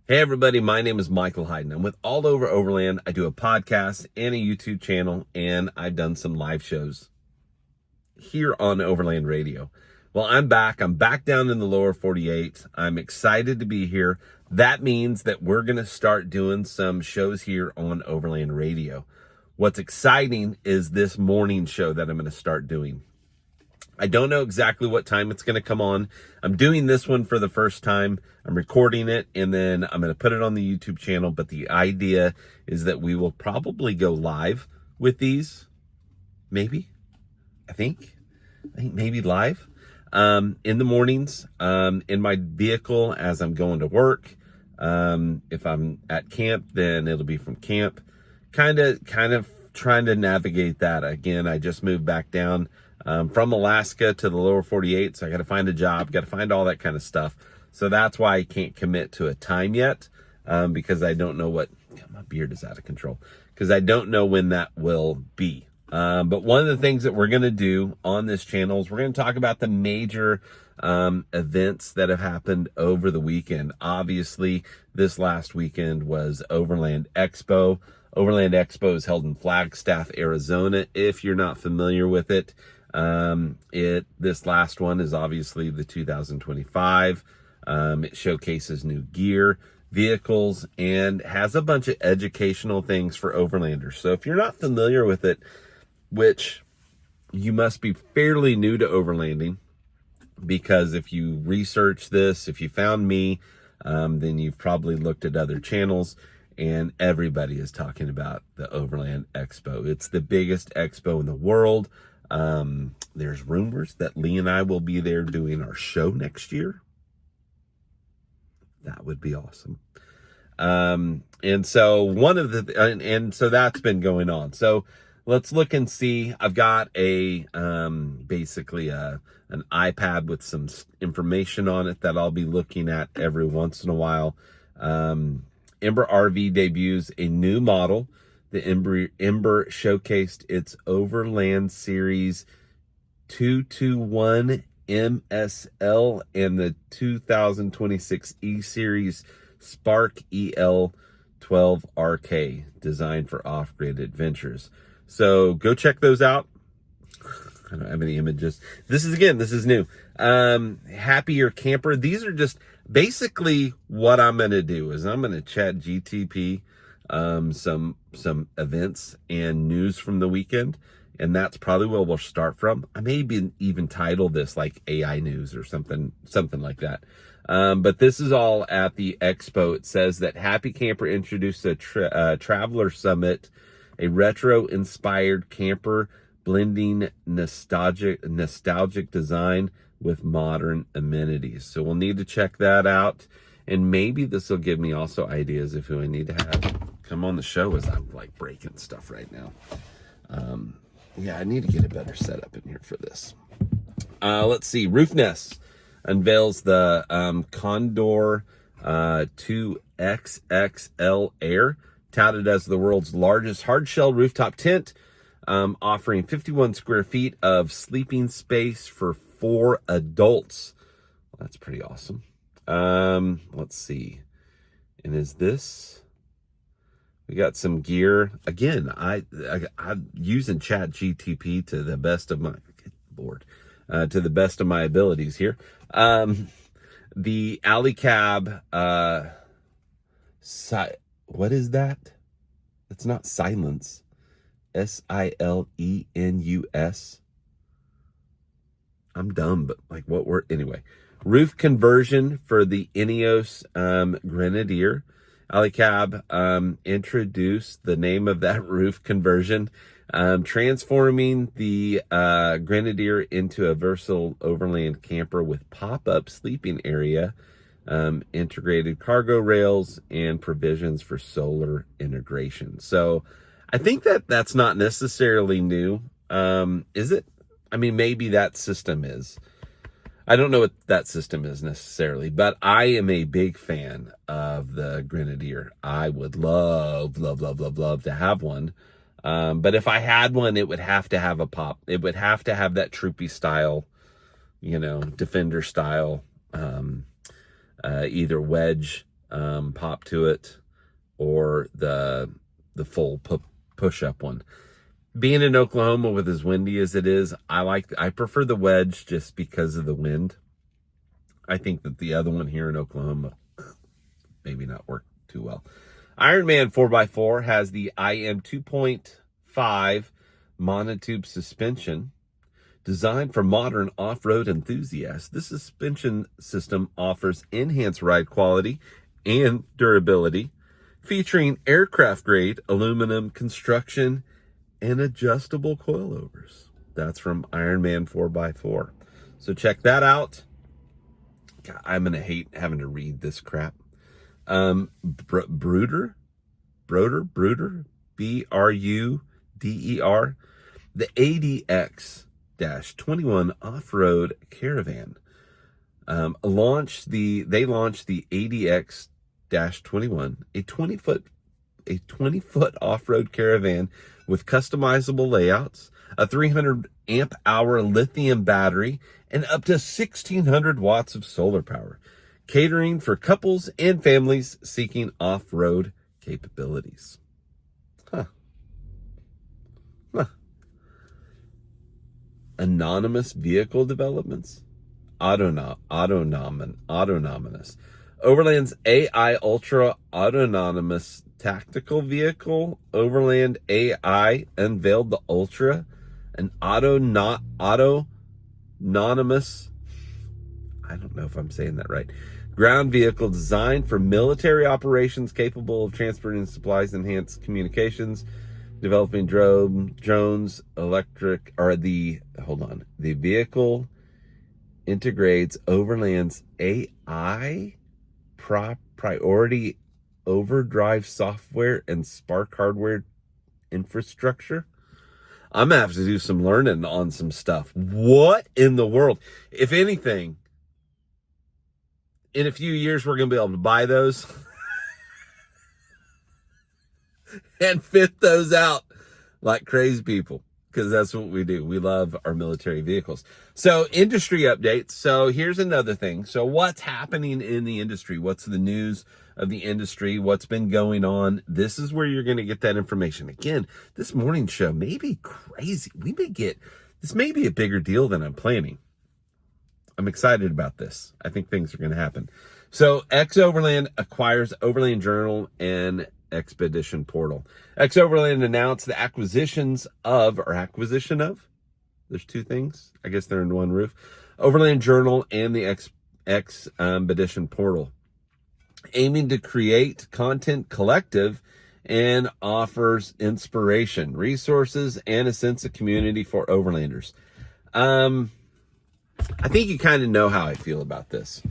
Hey everybody, my name is Michael Hyden. I'm with AllOver Overland. I do a podcast and a YouTube channel, and I've done some live shows here on Overland Radio. Well, I'm back. I'm back down in the lower 48. I'm excited to be here. That means that we're going to start doing some shows here on Overland Radio. What's exciting is this morning show that I'm going to start doing. I don't know exactly what time it's going to come on. I'm doing this one for the first time. I'm recording it, and then I'm going to put it on the YouTube channel. But the idea is that we will probably go live with these. Maybe. I think maybe live in the mornings in my vehicle as I'm going to work. If I'm at camp, then it'll be from camp. Kind of trying to navigate that. Again, I just moved back down from Alaska to the lower 48. So I got to find a job, got to find all that kind of stuff. So that's why I can't commit to a time yet, because I don't know what, my beard is out of control, because I don't know when that will be. But one of the things that we're going to do on this channel is we're going to talk about the major events that have happened over the weekend. Obviously, this last weekend was Overland Expo. Overland Expo is held in Flagstaff, Arizona. If you're not familiar with it, this last one is obviously the 2025. It showcases new gear, vehicles, and has a bunch of educational things for overlanders. So if you're not familiar with it, which you must be fairly new to overlanding, because if you research this, if you found me, then you've probably looked at other channels, and everybody is talking about the Overland Expo. It's the biggest expo in the world. There's rumors that Lee and I will be there doing our show next year. That would be awesome. And so so that's been going on. So let's look and see. I've got basically an iPad with some information on it that I'll be looking at every once in a while. Ember RV debuts a new model. The Ember showcased its Overland Series 221 MSL and the 2026 E-Series Spark EL12 RK, designed for off-grid adventures. So go check those out. I don't have any images. This is new. Happier Camper. These are just basically what I'm going to do is I'm going to chat GTP some events and news from the weekend. And that's probably where we'll start from. I may even title this like AI news or something like that. But this is all at the expo. It says that Happy Camper introduced a Traveler Summit, a retro-inspired camper blending nostalgic design with modern amenities. So we'll need to check that out. And maybe this will give me also ideas of who I need to have come on the show, as I'm like breaking stuff right now. Yeah, I need to get a better setup in here for this. Let's see. Roofnest unveils the Condor 2XXL Air, touted as the world's largest hard-shell rooftop tent, offering 51 square feet of sleeping space for 4 adults. Well, that's pretty awesome. Let's see. And is this... We got some gear. Again, I'm using Chat GTP to the best of my to the best of my abilities here. The Alley Cab. What is that? It's not Silence. SILENUS. I'm dumb, but like what word? Anyway, roof conversion for the Ineos Grenadier. Alley Cab introduced the name of that roof conversion, transforming the Grenadier into a versatile overland camper with pop-up sleeping area, integrated cargo rails, and provisions for solar integration. So I think that's not necessarily new. Is it? I mean, maybe that system is. I don't know what that system is necessarily, but I am a big fan of the Grenadier. I would love to have one. But if I had one, it would have to have a pop. It would have to have that troopy style, Defender style, either wedge pop to it, or the full push-up one. Being in Oklahoma with as windy as it is, I prefer the wedge just because of the wind. I think that the other one here in Oklahoma maybe not work too well. Ironman 4x4 has the IM 2.5 monotube suspension designed for modern off-road enthusiasts. This suspension system offers enhanced ride quality and durability, featuring aircraft-grade aluminum construction and adjustable coilovers. That's from Ironman 4x4. So check that out. God, I'm going to hate having to read this crap. Bruder, Bruder, BRUDER, the ADX-21 off-road caravan. They launched the ADX-21, a 20-foot off-road caravan with customizable layouts, a 300 amp hour lithium battery, and up to 1,600 watts of solar power, catering for couples and families seeking off-road capabilities. Anonymous vehicle developments. Autonomous. Overland's AI Ultra Autonomous Tactical Vehicle, Overland AI, unveiled the Ultra, an autonomous, I don't know if I'm saying that right, ground vehicle designed for military operations, capable of transporting supplies, enhanced communications, developing drones, the vehicle integrates Overland's AI priority overdrive software and Spark hardware infrastructure. I'm gonna have to do some learning on some stuff. What in the world? If anything, in a few years, we're gonna be able to buy those and fit those out like crazy people, because that's what we do. We love our military vehicles. So industry updates. So here's another thing. So what's happening in the industry? What's the news of the industry? What's been going on? This is where you're going to get that information. Again, this morning show may be crazy. This may be a bigger deal than I'm planning. I'm excited about this. I think things are going to happen. So Overland acquires Overland Journal and Expedition Portal. Overland announced the acquisition of, there's two things. I guess they're in one roof. Overland Journal and the Expedition Portal, aiming to create content collective and offers inspiration, resources, and a sense of community for Overlanders. I think you kind of know how I feel about this.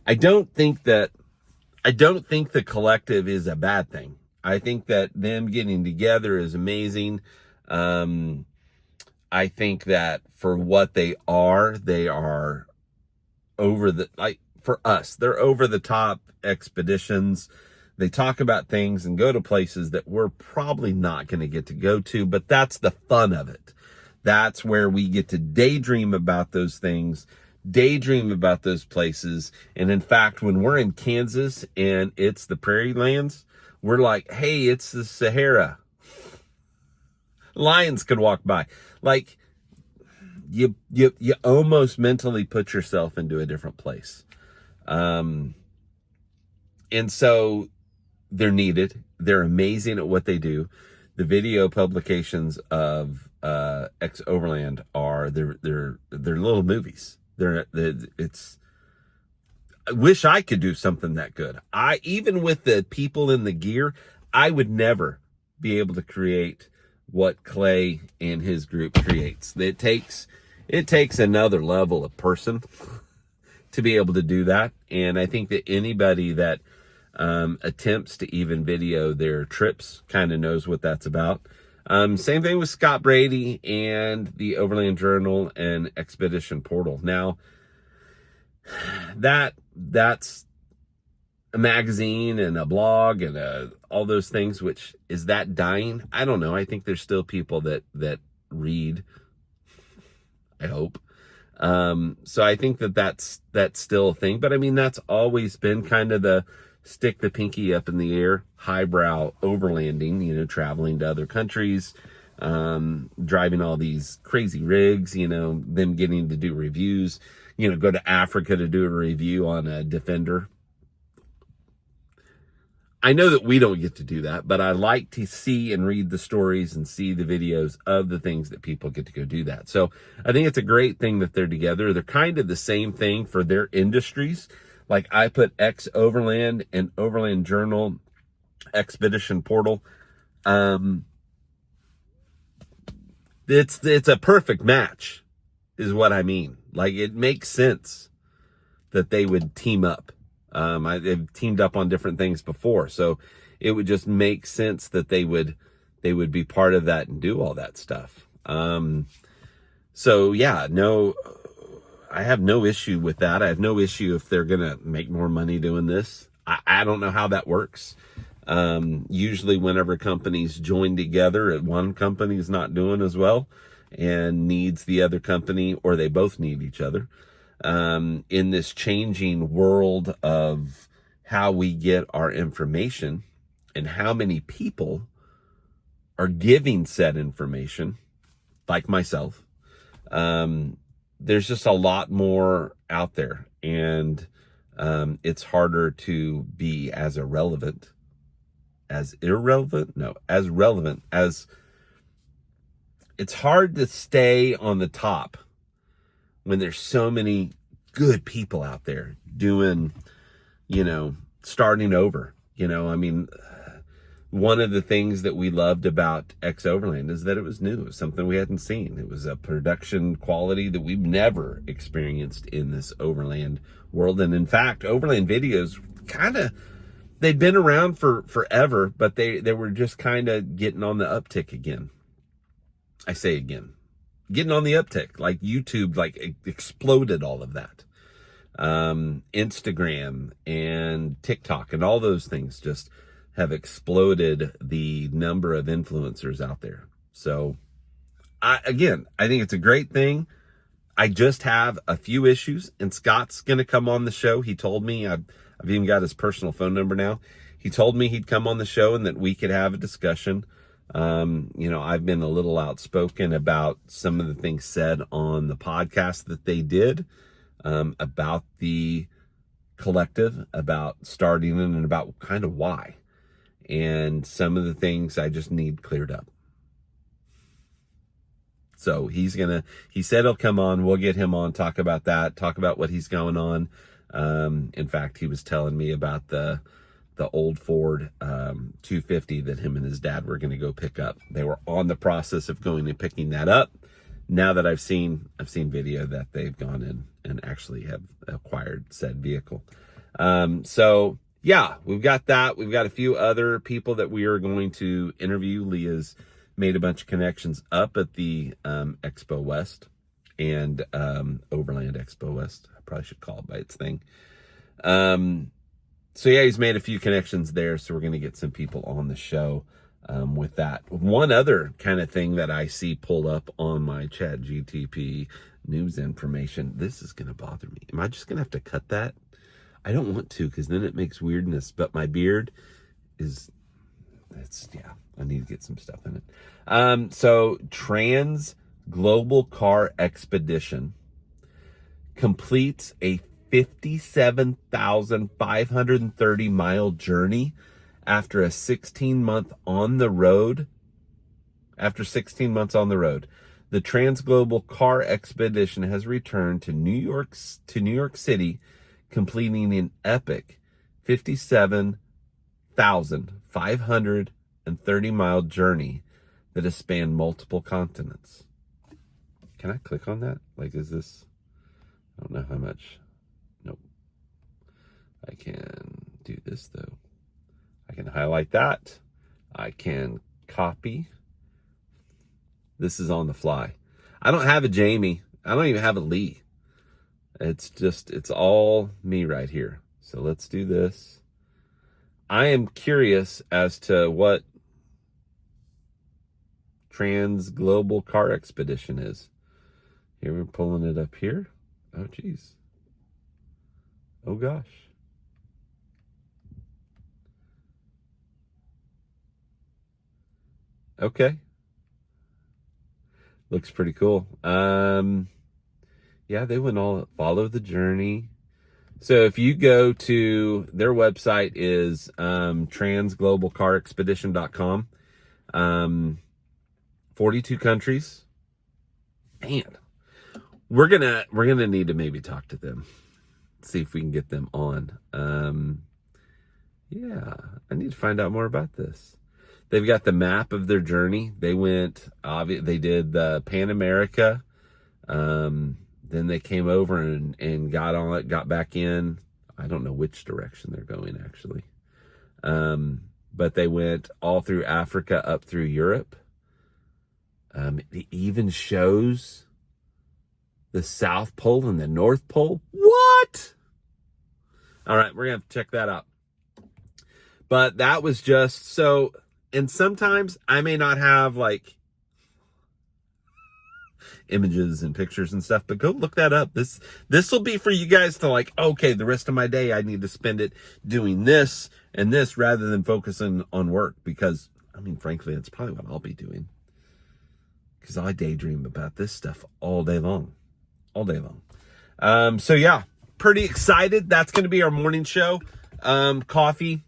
I don't think the collective is a bad thing. I think that them getting together is amazing. I think that for what they are for us, they're over the top expeditions. They talk about things and go to places that we're probably not going to get to go to, but that's the fun of it. That's where we get to daydream about those things, daydream about those places. And in fact, when we're in Kansas and it's the prairie lands, we're like, hey, it's the Sahara. Lions could walk by. Like, you almost mentally put yourself into a different place. And so they're needed. They're amazing at what they do. The video publications of Overland are they're little movies. I wish I could do something that good. Even with the people in the gear, I would never be able to create what Clay and his group creates. It takes another level of person to be able to do that. And I think that anybody that attempts to even video their trips kind of knows what that's about. Same thing with Scott Brady and the Overland Journal and Expedition Portal. Now, that's a magazine and a blog and all those things, which is that dying? I don't know. I think there's still people that read, I hope. So I think that's still a thing, but I mean, that's always been kind of the stick the pinky up in the air, highbrow overlanding, traveling to other countries, driving all these crazy rigs, them getting to do reviews, go to Africa to do a review on a Defender. I know that we don't get to do that, but I like to see and read the stories and see the videos of the things that people get to go do that. So I think it's a great thing that they're together. They're kind of the same thing for their industries. Like I put Overland and Overland Journal Expedition Portal. It's a perfect match is what I mean. Like it makes sense that they would team up. They've teamed up on different things before, so it would just make sense that they would be part of that and do all that stuff. So yeah, no, I have no issue with that. I have no issue if they're gonna make more money doing this. I don't know how that works. Usually whenever companies join together, one company is not doing as well and needs the other company, or they both need each other. In this changing world of how we get our information and how many people are giving said information, like myself, there's just a lot more out there, and it's harder to be as relevant as it's hard to stay on the top when there's so many good people out there doing, starting over. One of the things that we loved about Overland is that it was new. It was something we hadn't seen. It was a production quality that we've never experienced in this Overland world. And in fact, Overland videos they'd been around for forever, but they were just kind of getting on the uptick again. I say again, getting on the uptick, like YouTube, exploded all of that. Instagram and TikTok and all those things just have exploded the number of influencers out there. So I think it's a great thing. I just have a few issues, and Scott's going to come on the show. He told me, I've even got his personal phone number now. He told me he'd come on the show and that we could have a discussion. I've been a little outspoken about some of the things said on the podcast that they did, about the collective, about starting it, and about kind of why. And some of the things I just need cleared up. So he said he'll come on. We'll get him on, talk about that, talk about what he's going on. In fact, he was telling me about the old Ford 250 that him and his dad were going to go pick up. They were on the process of going and picking that up. Now that I've seen video that they've gone in and actually have acquired said vehicle. So yeah, we've got that. We've got a few other people that we are going to interview. Leah's made a bunch of connections up at the Expo West and Overland Expo West. I probably should call it by its thing. So yeah, he's made a few connections there, so we're going to get some people on the show with that. One other kind of thing that I see pull up on my Chat GTP news information, this is going to bother me. Am I just going to have to cut that? I don't want to, because then it makes weirdness, but my beard I need to get some stuff in it. So Trans Global Car Expedition completes a 57,530 mile journey after 16 months on the road. The Trans Global Car Expedition has returned to New York City, completing an epic 57,530 mile journey that has spanned multiple continents. Can I click on that? Is this? I don't know how much. Nope. I can do this though. I can highlight that. I can copy. This is on the fly. I don't have a Jamie. I don't even have a Lee. It's all me right here. So let's do this. I am curious as to what Trans Global Car Expedition is. Here, we're pulling it up here. Oh, geez. Oh, gosh. Okay. Looks pretty cool. Yeah, they went all follow the journey. So if you go to their website is transglobalcarexpedition.com. 42 countries. Man, we're gonna need to maybe talk to them, see if we can get them on. Yeah, I need to find out more about this. They've got the map of their journey. They did the Pan America. Then they came over and got on it, got back in. I don't know which direction they're going actually. But they went all through Africa up through Europe. It even shows the South Pole and the North Pole. What? All right, we're going to have to check that out. But that was just so, and sometimes I may not have like images and pictures and stuff, but go look that up. This will be for you guys to like, okay, the rest of my day I need to spend it doing this and this rather than focusing on work, because I mean, frankly, that's probably what I'll be doing, because I daydream about this stuff all day long. So yeah, pretty excited. That's going to be our morning show. Coffee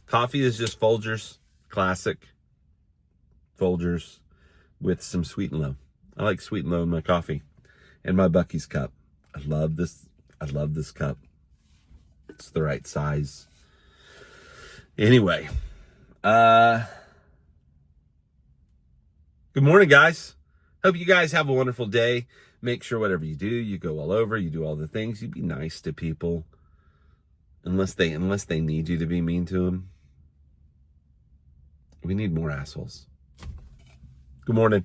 is just Folgers, classic Folgers with some Sweet and Low. I like Sweet and Low in my coffee, and my Buc-ee's cup. I love this cup. It's the right size. Anyway, good morning, guys. Hope you guys have a wonderful day. Make sure whatever you do, you go all over, you do all the things. You be nice to people, unless they need you to be mean to them. We need more assholes. Good morning.